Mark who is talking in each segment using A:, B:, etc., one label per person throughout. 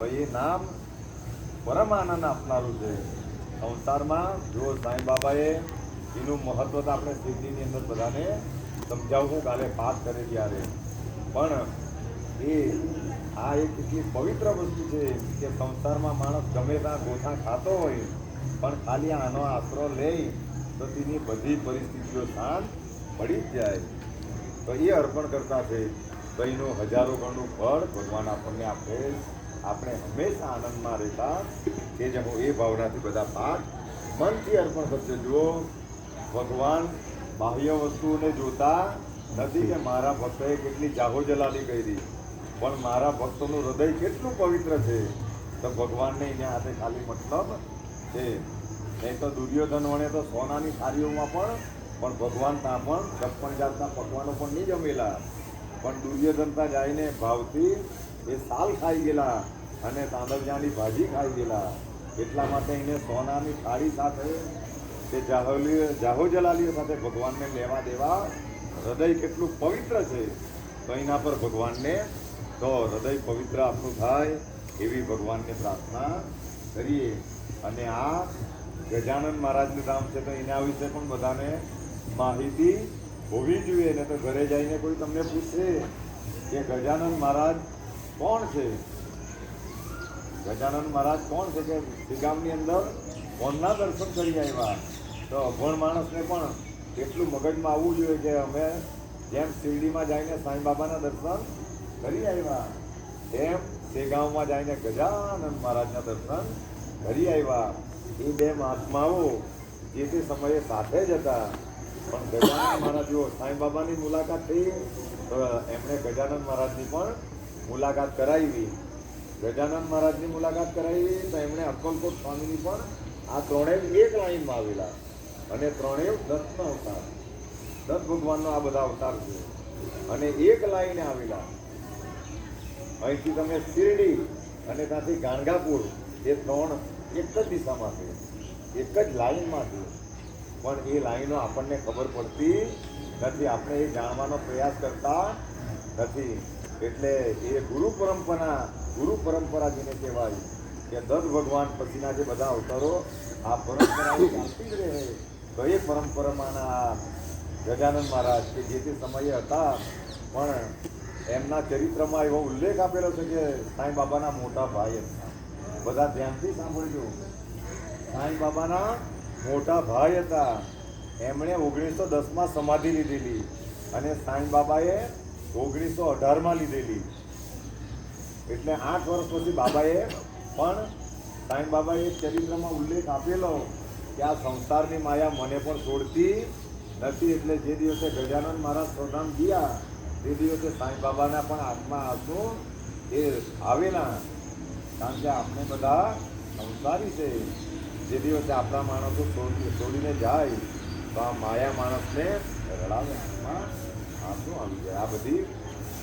A: એ નામ પરમ આનંદ આપનારું છે સંસારમાં. જો સાંઈ બાબાએ એનું મહત્વ તો આપણે સિદ્ધિની અંદર બધાને સમજાવવું કાલે પાઠ કરે ત્યારે, પણ એ આ એક એટલી પવિત્ર વસ્તુ છે કે સંસારમાં માણસ ગમે ત્યાં ગોથા ખાતો હોય પણ ખાલી આનો આશરો લે તો તેની બધી પરિસ્થિતિઓ શાંત પડી જ જાય. તો એ અર્પણ કરતા છે તો એનું હજારો ગણું ફળ ભગવાન આપણને આપે. આપણે હંમેશા આનંદમાં રહેતા કે જે હું એ ભાવનાથી બધા પાઠ મનથી અર્પણ કરજો. જુઓ, ભગવાન બાહ્ય વસ્તુઓને જોતા નથી કે મારા ભક્તોએ કેટલી જાહો જલાલી કરી, પણ મારા ભક્તોનું હૃદય કેટલું પવિત્ર છે તો ભગવાનને એના હાથે ખાલી મતલબ છે. નહીં તો દુર્યોધન વણે તો સોનાની થાળીઓમાં પણ ભગવાન ત્યાં પણ 56 જાતના પકવાનો પણ નહીં જમેલા, પણ દુર્યોધન ત્યાં જઈને ભાવથી એ સાલ ખાઈ ગયેલા અને તાંદળજાની ભાજી ખાઈ ગયેલા. એટલા માટે એને સોનાની થાળી સાથે તે જાહો જલાલીઓ સાથે ભગવાનને લેવા દેવા. હૃદય કેટલું પવિત્ર છે તો એના પર ભગવાનને તો હૃદય પવિત્ર આપણું થાય એવી ભગવાનને પ્રાર્થના કરીએ. અને આ ગજાનન મહારાજનું નામ છે તો એના વિશે પણ બધાને માહિતી હોવી જોઈએ. ને તો ઘરે જઈને કોઈ તમને પૂછે કે ગજાનન મહારાજ કોણ છે, ગજાનન મહારાજ કોણ છે, કે શ્રીગામની અંદર કોણના દર્શન કરી આવ્યા, તો અભણ માણસને પણ એટલું મગજમાં આવવું જોઈએ કે અમે જેમ શિરડીમાં જઈને સાંઈ બાબાના દર્શન કરી આવ્યા એમ શ્રીગામમાં જઈને ગજાનન મહારાજના દર્શન કરી આવ્યા. એ બે મહાત્માઓ જે તે સમયે સાથે જ હતા, પણ ગજાનન મહારાજ જો સાંઈ બાબાની મુલાકાત થઈ તો એમણે ગજાનન મહારાજની પણ મુલાકાત કરાવી. ગજાનન મહારાજની મુલાકાત કરાવી તો એમણે અક્કલકોટ સ્વામીની પણ. આ ત્રણેય એક લાઈનમાં આવેલા અને ત્રણેય દત્તનો અવતાર, દત્ત ભગવાનનો આ બધા અવતાર છે અને એક લાઈને આવેલા. અહીંથી તમે શિરડી અને ત્યાંથી ગાણગાપુર એ ત્રણ એક જ દિશામાં છે, એક જ લાઈનમાં છે, પણ એ લાઈનો આપણને ખબર પડતી નથી, આપણે એ જાણવાનો પ્રયાસ કરતા નથી. એટલે એ ગુરુ પરંપરા જેને કહેવાય કે દત્ત ભગવાન પછીના જે બધા અવતારો આ પરંપરા ચાલતી જ રહે. તો એ પરંપરામાંના ગજાનન મહારાજ કે જે તે સમયે હતા, પણ એમના ચરિત્રમાં એવો ઉલ્લેખ આપેલો છે કે સાંઈ બાબાના મોટા ભાઈ હતા. બધા ધ્યાનથી સાંભળજો, સાંઈ બાબાના મોટા ભાઈ હતા. એમણે 1910માં સમાધિ લીધેલી અને સાંઈ બાબાએ 1918માં લીધેલી. એટલે 8 વર્ષ પછી બાબાએ પણ સાંઈ બાબાએ ચરિત્રમાં ઉલ્લેખ આપેલો કે આ સંસારની માયા મને પણ છોડતી નથી. એટલે જે દિવસે ગજાનન મહારાજ સ્વધામ ગયા તે દિવસે સાંઈ બાબાના પણ આત્મા આંસુ એ આવેલા, કારણ કે આપણે બધા સંસારી છે. જે દિવસે આપણા માણસો છોડીને જાય તો આ માયા માણસને રડાવે, આંખમાં આંસુ આવી જાય. આ બધી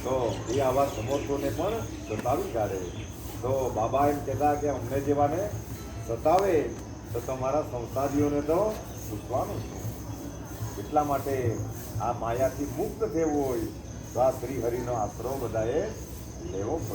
A: તો એ આવા સમર્થોને પણ સતાવી કાઢે. તો બાબા એમ કહેતા કે અમને જેવાને સતાવે તો તમારા સંસારીઓને તો પૂછવાનું છે. એટલા માટે આ માયાથી મુક્ત થવું હોય તો આ શ્રી હરિનો આશરો બધાએ લેવો પડે.